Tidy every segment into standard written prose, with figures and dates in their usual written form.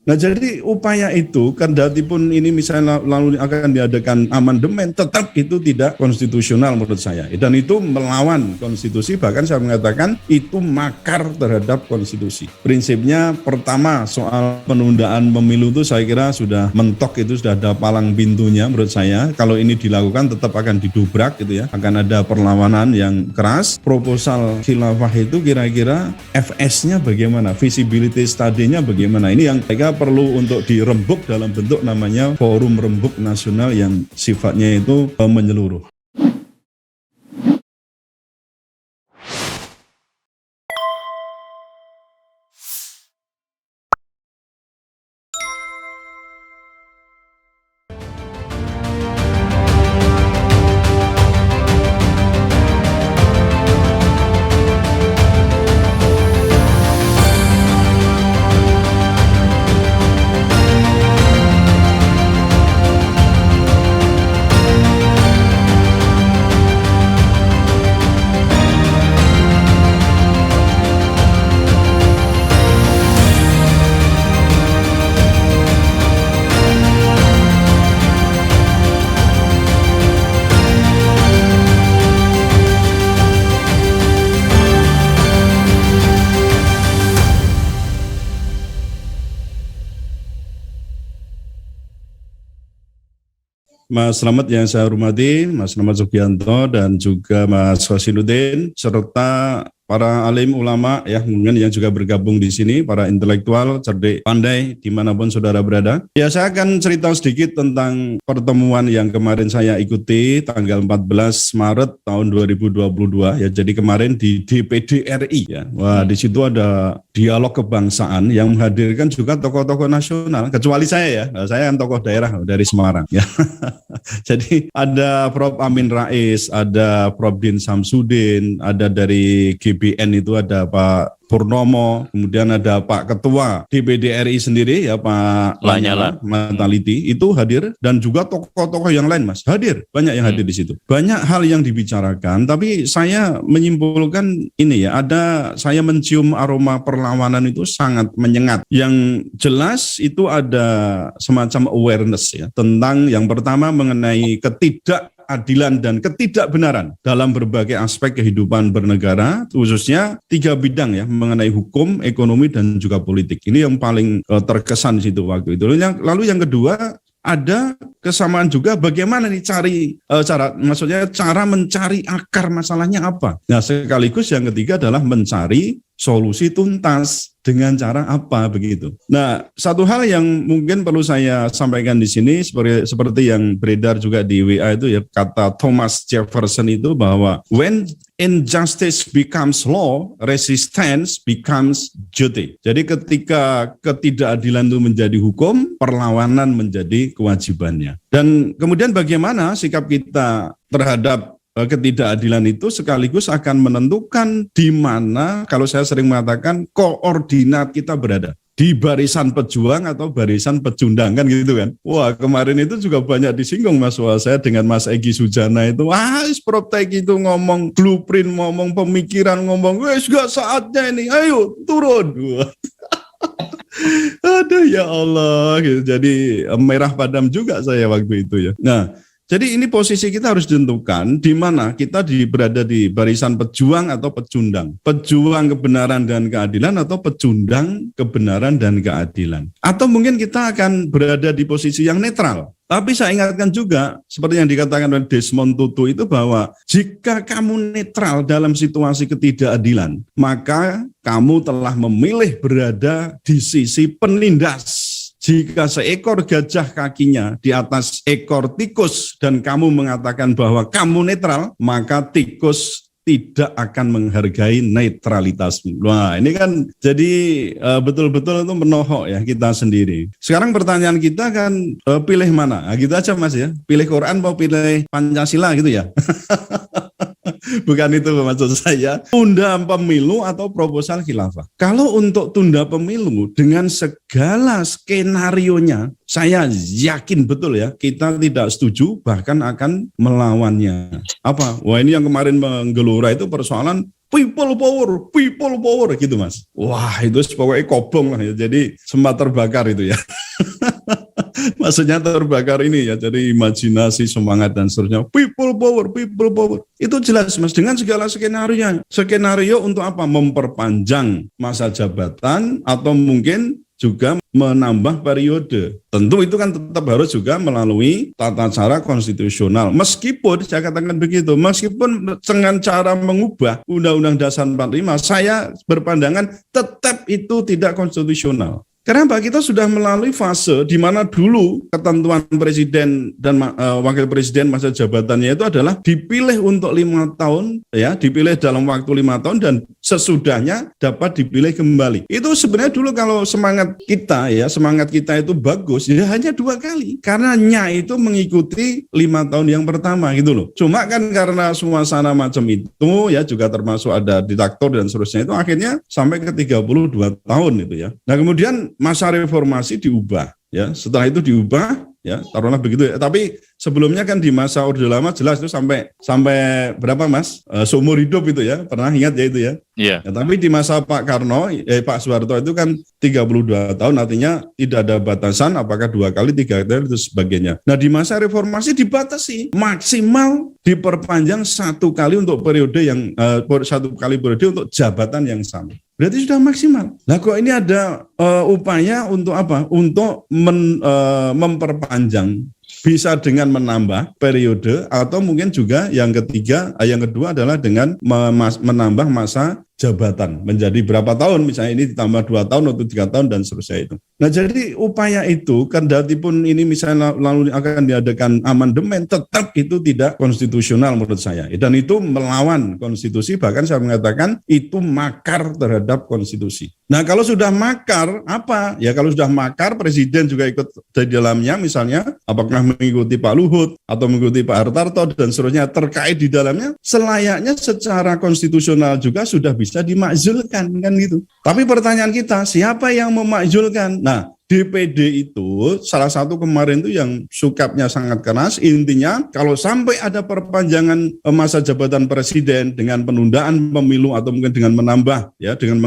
Nah, jadi upaya itu, kendatipun ini misalnya lalu akan diadakan amandemen, tetap itu tidak konstitusional menurut saya. Dan itu melawan konstitusi, bahkan saya mengatakan itu makar terhadap konstitusi. Prinsipnya pertama soal penundaan pemilu itu saya kira sudah mentok, itu sudah ada palang pintunya menurut saya. Kalau ini dilakukan tetap akan didobrak gitu ya, akan ada perlawanan yang keras. Proposal khilafah itu kira-kira FS-nya bagaimana, visibility study-nya bagaimana, ini yang mereka perlu untuk dirembuk dalam bentuk namanya forum rembuk nasional yang sifatnya itu menyeluruh. Mas Slamet yang saya hormati, Mas Slamet Sugianto dan juga Mas Hosinuddin, serta para alim ulama ya mungkin yang juga bergabung di sini, para intelektual cerdik pandai dimanapun saudara berada. Ya, saya akan cerita sedikit tentang pertemuan yang kemarin saya ikuti tanggal 14 Maret tahun 2022 ya. Jadi kemarin di DPD RI ya. Wah, di situ ada dialog kebangsaan yang menghadirkan juga tokoh-tokoh nasional, kecuali saya ya. Nah, saya kan tokoh daerah dari Semarang ya. Jadi ada Prof. Amin Rais, ada Prof. Din Samsudin, ada dari GBN itu ada Pak Purnomo, kemudian ada Pak Ketua DPD RI sendiri ya Pak Lanyala Mataliti itu hadir, dan juga tokoh-tokoh yang lain Mas hadir, banyak yang hadir di situ. Banyak hal yang dibicarakan, tapi saya menyimpulkan ini ya, saya mencium aroma perlawanan itu sangat menyengat. Yang jelas itu ada semacam awareness ya tentang yang pertama mengenai ketidakadilan dan ketidakbenaran dalam berbagai aspek kehidupan bernegara, khususnya 3 bidang ya, mengenai hukum, ekonomi, dan juga politik. Ini yang paling terkesan di situ waktu itu. Lalu yang kedua, ada kesamaan juga bagaimana nih cara mencari akar masalahnya apa. Nah, sekaligus yang ketiga adalah mencari solusi tuntas dengan cara apa begitu. Nah, satu hal yang mungkin perlu saya sampaikan di sini seperti yang beredar juga di WA itu ya, kata Thomas Jefferson itu bahwa when injustice becomes law, resistance becomes duty. Jadi ketika ketidakadilan itu menjadi hukum, perlawanan menjadi kewajibannya. Dan kemudian bagaimana sikap kita terhadap ketidakadilan itu sekaligus akan menentukan di mana, kalau saya sering mengatakan, koordinat kita berada. Di barisan pejuang atau barisan pecundang kan gitu kan. Wah, kemarin itu juga banyak disinggung Mas, saya dengan Mas Egy Sujana itu, Proptek itu ngomong blueprint, ngomong pemikiran, ngomong, wes gak saatnya ini, ayo turun. Aduh ya Allah, gitu. Jadi merah padam juga saya waktu itu ya. Nah, jadi ini posisi kita harus ditentukan di mana kita berada di barisan pejuang atau pecundang. Pejuang kebenaran dan keadilan atau pecundang kebenaran dan keadilan. Atau mungkin kita akan berada di posisi yang netral. Tapi saya ingatkan juga, seperti yang dikatakan oleh Desmond Tutu itu, bahwa jika kamu netral dalam situasi ketidakadilan, maka kamu telah memilih berada di sisi penindas. Jika seekor gajah kakinya di atas ekor tikus dan kamu mengatakan bahwa kamu netral, maka tikus tidak akan menghargai netralitasmu. Wah, ini kan jadi betul-betul itu menohok ya kita sendiri. Sekarang pertanyaan kita kan pilih mana? Nah, gitu aja Mas ya. Pilih Quran atau pilih Pancasila gitu ya. Bukan itu maksud saya. Tunda pemilu atau proposal khilafah. Kalau untuk tunda pemilu dengan segala skenarionya, saya yakin betul ya, kita tidak setuju, bahkan akan melawannya. Apa? Wah, ini yang kemarin menggelora itu persoalan people power gitu Mas. Wah, itu pokoknya kobong lah ya. Jadi sempat terbakar itu ya. Maksudnya terbakar ini ya, jadi imajinasi, semangat dan seterusnya. People power. Itu jelas Mas, dengan segala skenario. Skenario untuk apa? Memperpanjang masa jabatan atau mungkin juga menambah periode. Tentu itu kan tetap harus juga melalui tata cara konstitusional. Meskipun, saya katakan begitu, meskipun dengan cara mengubah Undang-Undang Dasar 45, saya berpandangan tetap itu tidak konstitusional. Kenapa? Kita sudah melalui fase di mana dulu ketentuan presiden dan wakil presiden masa jabatannya itu adalah dipilih untuk 5 tahun, ya, dipilih dalam waktu 5 tahun dan sesudahnya dapat dipilih kembali. Itu sebenarnya dulu kalau semangat kita itu bagus, ya hanya 2 kali. Karena itu mengikuti 5 tahun yang pertama gitu loh. Cuma kan karena suasana macam itu, ya juga termasuk ada diktator dan seterusnya, itu akhirnya sampai ke 32 tahun itu ya. Nah kemudian masa reformasi diubah ya, setelah itu diubah ya, taruhlah begitu ya. Tapi sebelumnya kan di masa Orde Lama jelas itu sampai berapa Mas? Seumur hidup itu ya, pernah ingat ya itu ya. Iya. Ya, tapi di masa Pak Pak Soeharto itu kan 32 tahun, artinya tidak ada batasan apakah 2 kali, 3 kali itu sebagainya. Nah di masa reformasi dibatasi, maksimal diperpanjang 1 kali untuk periode yang 1 kali periode untuk jabatan yang sama. Berarti sudah maksimal. Nah kok ini ada upaya untuk apa? Untuk memperpanjang, bisa dengan menambah periode atau mungkin juga yang kedua adalah dengan menambah masa jabatan menjadi berapa tahun, misalnya ini ditambah 2 tahun atau 3 tahun dan seterusnya itu. Nah jadi upaya itu kendati pun ini misalnya lalu akan diadakan amandemen, tetap itu tidak konstitusional menurut saya, dan itu melawan konstitusi, bahkan saya mengatakan itu makar terhadap konstitusi. Nah kalau sudah makar apa? Ya kalau sudah makar presiden juga ikut di dalamnya, misalnya apakah mengikuti Pak Luhut atau mengikuti Pak Hartarto dan seterusnya terkait di dalamnya, selayaknya secara konstitusional juga sudah bisa dimakzulkan kan gitu. Tapi pertanyaan kita, siapa yang memakzulkan? Nah, DPD itu salah satu kemarin itu yang sikapnya sangat keras. Intinya kalau sampai ada perpanjangan masa jabatan presiden dengan penundaan pemilu atau mungkin dengan menambah ya, dengan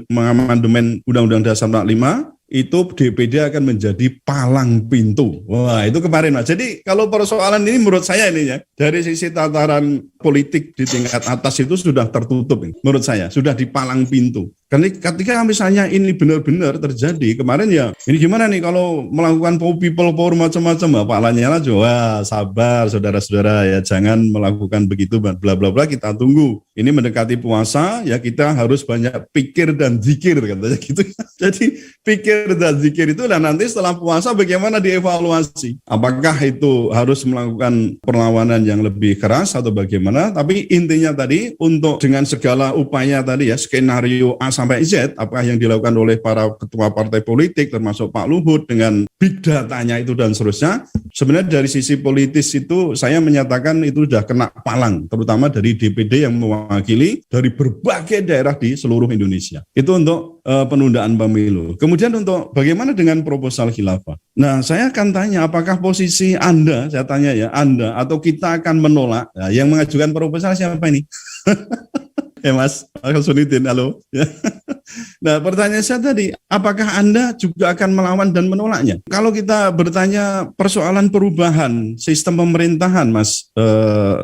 mengamandemen Undang-Undang Dasar 45, itu DPD akan menjadi palang pintu. Wah, itu kemarin Mas. Jadi kalau persoalan ini menurut saya ini ya, dari sisi tataran politik di tingkat atas itu sudah tertutup. Menurut saya sudah di palang pintu. Ketika misalnya ini benar-benar terjadi, kemarin ya, ini gimana nih kalau melakukan people power macam-macam, Pak Lanyala juga, sabar saudara-saudara ya, jangan melakukan begitu, bla bla bla, kita tunggu. Ini mendekati puasa, ya kita harus banyak pikir dan zikir, katanya gitu. Jadi pikir dan zikir itu, dan nanti setelah puasa bagaimana dievaluasi. Apakah itu harus melakukan perlawanan yang lebih keras atau bagaimana, tapi intinya tadi, untuk dengan segala upaya tadi ya, skenario A sampai Z, apa yang dilakukan oleh para ketua partai politik termasuk Pak Luhut dengan big datanya itu dan seterusnya, sebenarnya dari sisi politis itu saya menyatakan itu sudah kena palang, terutama dari DPD yang mewakili dari berbagai daerah di seluruh Indonesia. Itu untuk penundaan pemilu. Kemudian untuk bagaimana dengan proposal khilafah? Nah, saya akan tanya, apakah posisi Anda, saya tanya ya, Anda atau kita akan menolak? Nah, yang mengajukan proposal siapa ini? Mas Sunidin, halo. Nah, pertanyaan saya tadi, apakah Anda juga akan melawan dan menolaknya? Kalau kita bertanya persoalan perubahan sistem pemerintahan, Mas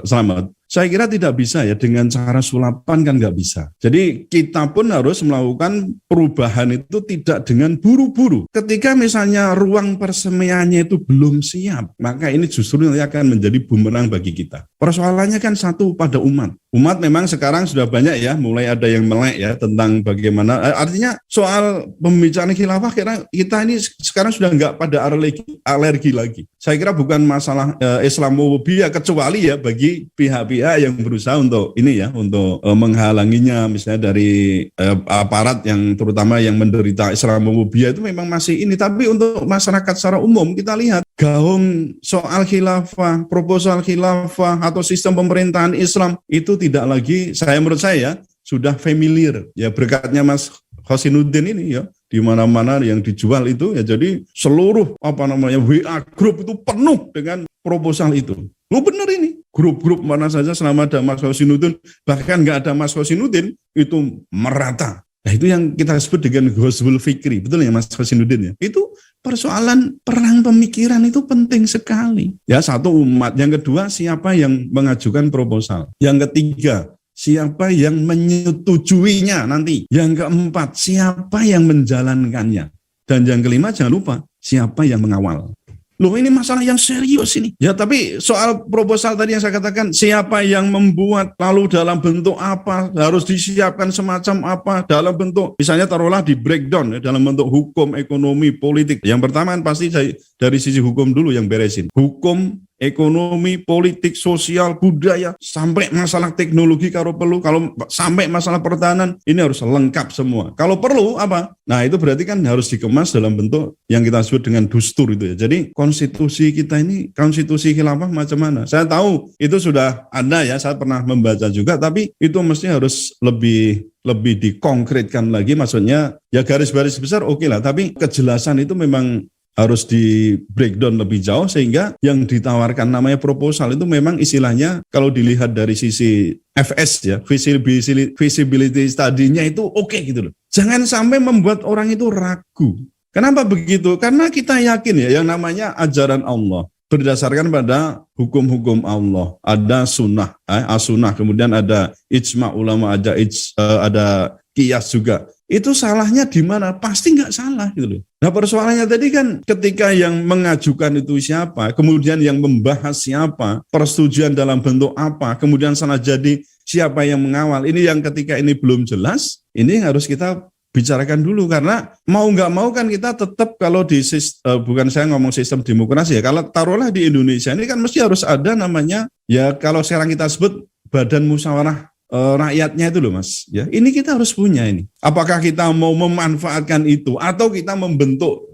Slamet, saya kira tidak bisa ya dengan cara sulapan, kan nggak bisa. Jadi kita pun harus melakukan perubahan itu tidak dengan buru-buru. Ketika misalnya ruang persemiannya itu belum siap, maka ini justru nanti akan menjadi bumerang bagi kita. Persoalannya kan satu pada umat. Umat memang sekarang sudah banyak ya, mulai ada yang melek ya tentang bagaimana, artinya soal pembicaraan khilafah kita ini sekarang sudah nggak pada alergi lagi. Saya kira bukan masalah Islamophobia, kecuali ya bagi pihak-pihak yang berusaha untuk ini ya, untuk menghalanginya, misalnya dari aparat yang terutama yang menderita Islamophobia itu memang masih ini. Tapi untuk masyarakat secara umum kita lihat gaung soal khilafah, proposal khilafah atau sistem pemerintahan Islam itu tidak lagi, menurut saya sudah familiar ya, berkatnya Mas Khosinuddin ini ya, di mana-mana yang dijual itu ya, jadi seluruh WA grup itu penuh dengan proposal itu. Lu bener ini, grup-grup mana saja selama ada Mas Khosinuddin, bahkan nggak ada Mas Khosinuddin itu merata. Nah itu yang kita sebut dengan Ghazwul Fikri, betul ya Mas Khosinuddin ya? Itu persoalan perang pemikiran itu penting sekali. Ya satu umat, yang kedua siapa yang mengajukan proposal, yang ketiga siapa yang menyetujuinya nanti, yang keempat siapa yang menjalankannya, dan yang kelima jangan lupa siapa yang mengawal. Loh ini masalah yang serius ini. Ya tapi soal proposal tadi yang saya katakan, siapa yang membuat, lalu dalam bentuk apa, harus disiapkan semacam apa, dalam bentuk, misalnya taruhlah di breakdown ya, dalam bentuk hukum, ekonomi, politik. Yang pertama kan pasti dari sisi hukum dulu yang beresin. Hukum, ekonomi, politik, sosial, budaya, sampai masalah teknologi kalau perlu, kalau sampai masalah pertahanan, ini harus lengkap semua. Kalau perlu apa? Nah itu berarti kan harus dikemas dalam bentuk yang kita sebut dengan dustur itu ya. Jadi konstitusi kita ini, konstitusi khilafah macam mana? Saya tahu itu sudah ada ya, saya pernah membaca juga, tapi itu mesti harus lebih dikonkretkan lagi, maksudnya ya garis-garis besar oke lah, tapi kejelasan itu memang harus di breakdown lebih jauh, sehingga yang ditawarkan namanya proposal itu memang istilahnya kalau dilihat dari sisi FS ya, visibility study-nya itu oke gitu loh. Jangan sampai membuat orang itu ragu. Kenapa begitu? Karena kita yakin ya, yang namanya ajaran Allah berdasarkan pada hukum-hukum Allah, ada sunnah, as-sunnah, kemudian ada ijma ulama, ada qiyas juga. Itu salahnya di mana? Pasti nggak salah gitu loh. Nah persoalannya tadi kan ketika yang mengajukan itu siapa, kemudian yang membahas siapa, persetujuan dalam bentuk apa, kemudian sana jadi siapa yang mengawal. Ini yang ketika ini belum jelas, ini harus kita bicarakan dulu, karena mau nggak mau kan kita tetap kalau di bukan saya ngomong sistem demokrasi ya, kalau taruhlah di Indonesia ini kan mesti harus ada namanya ya, kalau sekarang kita sebut Badan Musyawarah rakyatnya itu loh Mas ya, ini kita harus punya ini. Apakah kita mau memanfaatkan itu atau kita membentuk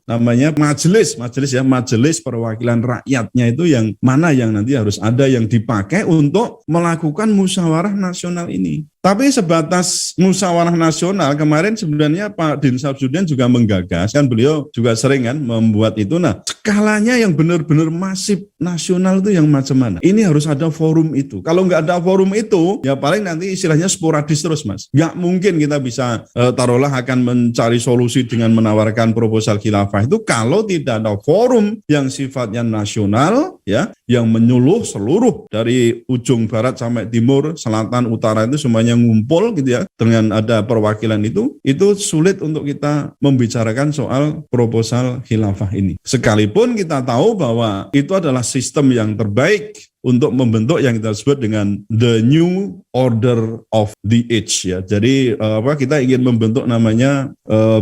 namanya majelis perwakilan rakyatnya itu, yang mana yang nanti harus ada yang dipakai untuk melakukan musyawarah nasional ini. Tapi sebatas musyawarah nasional, kemarin sebenarnya Pak Din Syamsuddin juga menggagas, kan beliau juga sering kan membuat itu. Nah, skalanya yang benar-benar masif nasional itu yang macam mana? Ini harus ada forum itu. Kalau nggak ada forum itu, ya paling nanti istilahnya sporadis terus Mas. Nggak mungkin kita bisa taruhlah akan mencari solusi dengan menawarkan proposal khilafah itu kalau tidak ada forum yang sifatnya nasional ya, yang menyuluh seluruh dari ujung barat sampai timur, selatan, utara itu semuanya ngumpul gitu ya, dengan ada perwakilan itu sulit untuk kita membicarakan soal proposal khilafah ini. Sekalipun kita tahu bahwa itu adalah sistem yang terbaik untuk membentuk yang kita sebut dengan the new order of the age ya. Jadi kita ingin membentuk namanya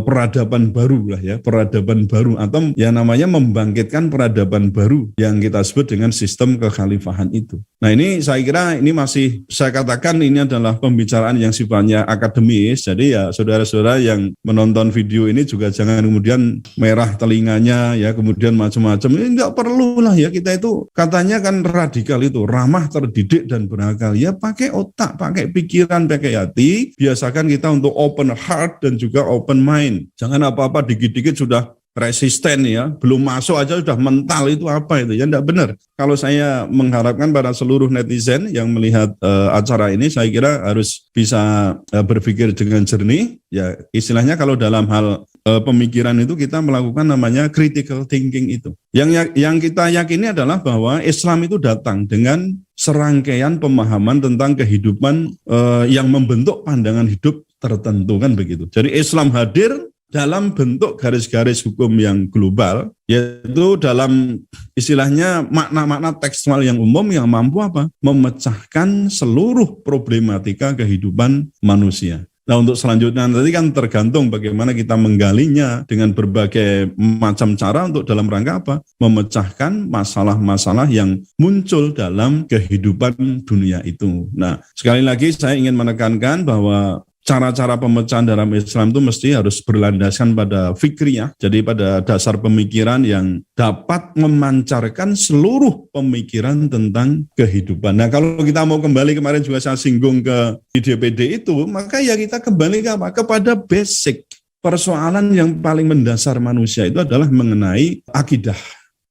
peradaban baru lah ya, peradaban baru atau yang namanya membangkitkan peradaban baru yang kita sebut dengan sistem kekhalifahan itu. Nah ini saya kira ini masih saya katakan ini adalah pembicaraan yang sifatnya akademis. Jadi ya saudara-saudara yang menonton video ini juga jangan kemudian merah telinganya ya, kemudian macam-macam. Ini enggak perlu lah ya, kita itu katanya kan radikal itu, ramah, terdidik, dan berakal. Ya pakai otak, pakai pikiran, pakai hati. Biasakan kita untuk open heart dan juga open mind. Jangan apa-apa dikit-dikit sudah resisten ya, belum masuk aja sudah mental, itu apa itu? Ya enggak benar. Kalau saya mengharapkan pada seluruh netizen yang melihat acara ini, saya kira harus bisa berpikir dengan jernih. Ya istilahnya kalau dalam hal pemikiran itu kita melakukan namanya critical thinking itu. Yang kita yakini adalah bahwa Islam itu datang dengan serangkaian pemahaman tentang kehidupan yang membentuk pandangan hidup tertentu kan begitu. Jadi Islam hadir dalam bentuk garis-garis hukum yang global, yaitu dalam istilahnya makna-makna tekstual yang umum yang mampu apa? Memecahkan seluruh problematika kehidupan manusia. Nah untuk selanjutnya nanti kan tergantung bagaimana kita menggalinya dengan berbagai macam cara untuk dalam rangka apa? Memecahkan masalah-masalah yang muncul dalam kehidupan dunia itu. Nah sekali lagi saya ingin menekankan bahwa cara-cara pemecahan dalam Islam itu mesti harus berlandaskan pada fikriyah, jadi pada dasar pemikiran yang dapat memancarkan seluruh pemikiran tentang kehidupan. Nah, kalau kita mau kembali, kemarin juga saya singgung ke di DPD itu, maka ya kita kembali ke apa? Kepada basic. Persoalan yang paling mendasar manusia itu adalah mengenai akidah,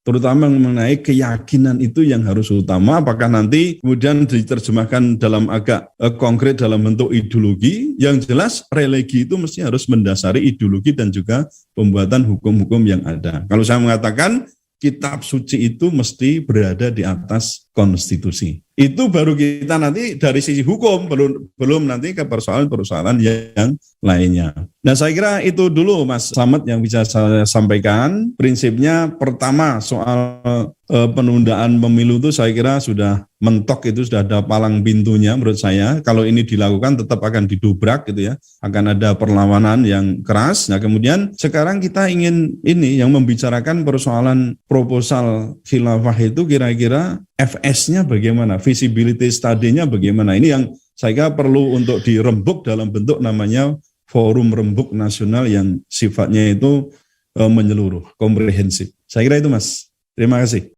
terutama mengenai keyakinan itu yang harus utama. Apakah nanti kemudian diterjemahkan dalam agak konkret dalam bentuk ideologi, yang jelas religi itu mesti harus mendasari ideologi dan juga pembuatan hukum-hukum yang ada. Kalau saya mengatakan kitab suci itu mesti berada di atas konstitusi. Itu baru kita nanti dari sisi hukum, belum nanti ke persoalan-persoalan yang lainnya. Nah, saya kira itu dulu Mas Slamet yang bisa saya sampaikan. Prinsipnya pertama soal penundaan pemilu itu saya kira sudah mentok, itu sudah ada palang pintunya menurut saya. Kalau ini dilakukan tetap akan didobrak gitu ya, akan ada perlawanan yang keras. Nah, kemudian sekarang kita ingin ini yang membicarakan persoalan proposal khilafah itu kira-kira FS-nya bagaimana, visibility study-nya bagaimana. Ini yang saya kira perlu untuk dirembuk dalam bentuk namanya forum rembuk nasional yang sifatnya itu menyeluruh, komprehensif. Saya kira itu Mas. Terima kasih.